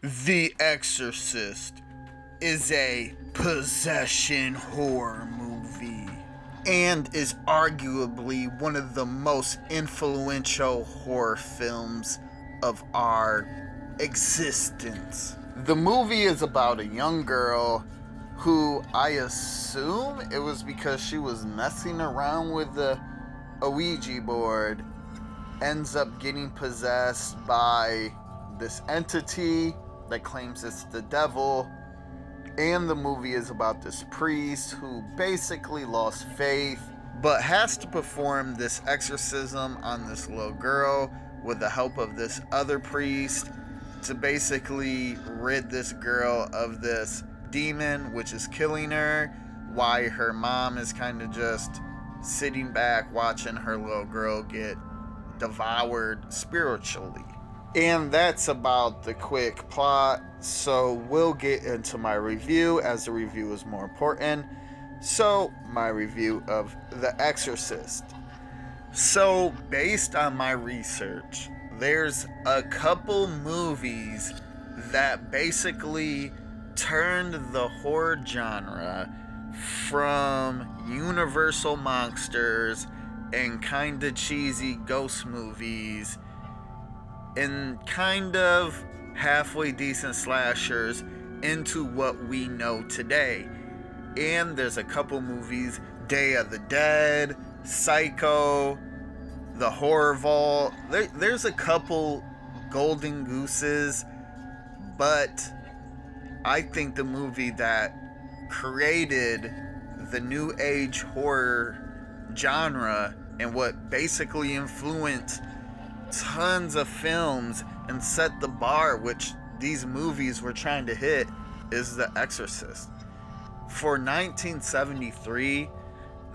The Exorcist is a possession horror movie and is arguably one of the most influential horror films of our existence. The movie is about a young girl who, I assume it was because she was messing around with the Ouija board, ends up getting possessed by this entity that claims it's the devil. And the movie is about this priest who basically lost faith but has to perform this exorcism on this little girl with the help of this other priest to basically rid this girl of this demon which is killing her, while her mom is kind of just sitting back watching her little girl get devoured spiritually. And that's about the quick plot. So we'll get into my review, as the review is more important. So, my review of The Exorcist. So, based on my research, there's a couple movies that basically turned the horror genre from universal monsters and kinda cheesy ghost movies and kind of halfway decent slashers into what we know today. And there's a couple movies, Day of the Dead, Psycho, The Horror Vault. There's a couple golden gooses, but I think the movie that created the new age horror genre and what basically influenced tons of films and set the bar which these movies were trying to hit is The Exorcist. For 1973,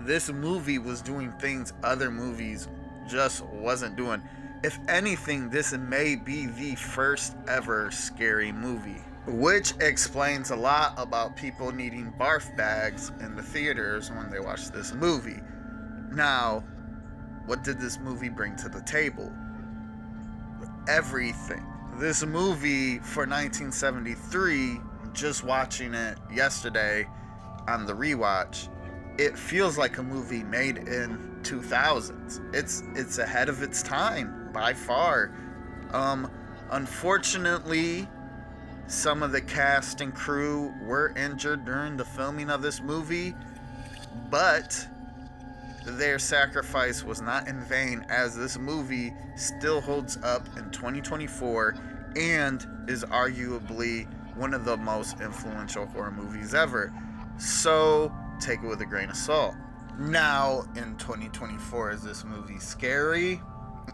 this movie was doing things other movies just wasn't doing. If anything, this may be the first ever scary movie, which explains a lot about people needing barf bags in the theaters when they watch this movie. Now, what did this movie bring to the table? Everything. This movie for 1973, just watching it yesterday on the rewatch, it feels like a movie made in 2000s. It's ahead of its time by far. Unfortunately, some of the cast and crew were injured during the filming of this movie, but their sacrifice was not in vain, as this movie still holds up in 2024 and is arguably one of the most influential horror movies ever. So take it with a grain of salt. Now, in 2024, is this movie scary?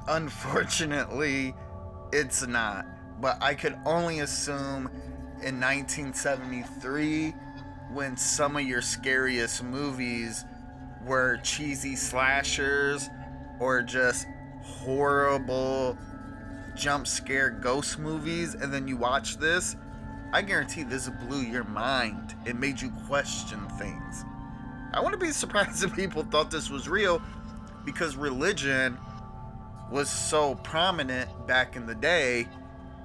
Unfortunately, it's not. But I could only assume in 1973, when some of your scariest movies were cheesy slashers or just horrible jump scare ghost movies, and then you watch this, I guarantee this blew your mind. It made you question things. I wouldn't be surprised if people thought this was real, because religion was so prominent back in the day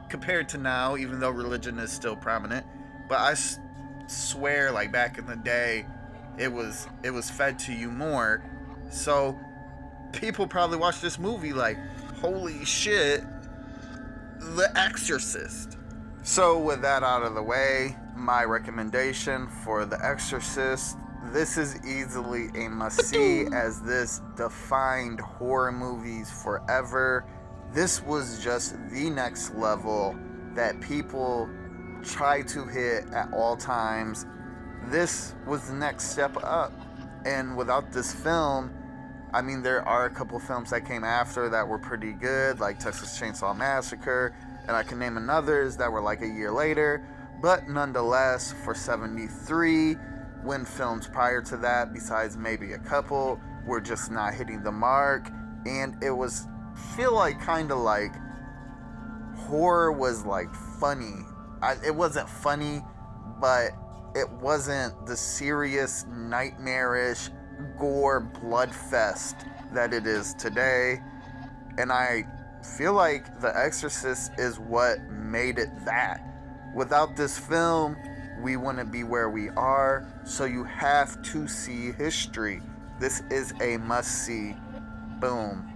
compared to now, even though religion is still prominent. But I swear, like back in the day, it was fed to you more. So people probably watched this movie like, holy shit, The Exorcist. So with that out of the way, my recommendation for The Exorcist, this is easily a must-see, as this defined horror movies forever. This was just the next level that people try to hit at all times. This was the next step up. And without this film, I mean, there are a couple films that came after that were pretty good, like Texas Chainsaw Massacre, and I can name others that were like a year later. But nonetheless, for 73, when films prior to that, besides maybe a couple, were just not hitting the mark, and it was, feel like, kind of like horror was like funny. It wasn't funny, but it wasn't the serious, nightmarish, gore bloodfest that it is today. And I feel like The Exorcist is what made it that. Without this film, we wouldn't be where we are, so you have to see history. This is a must see. Boom.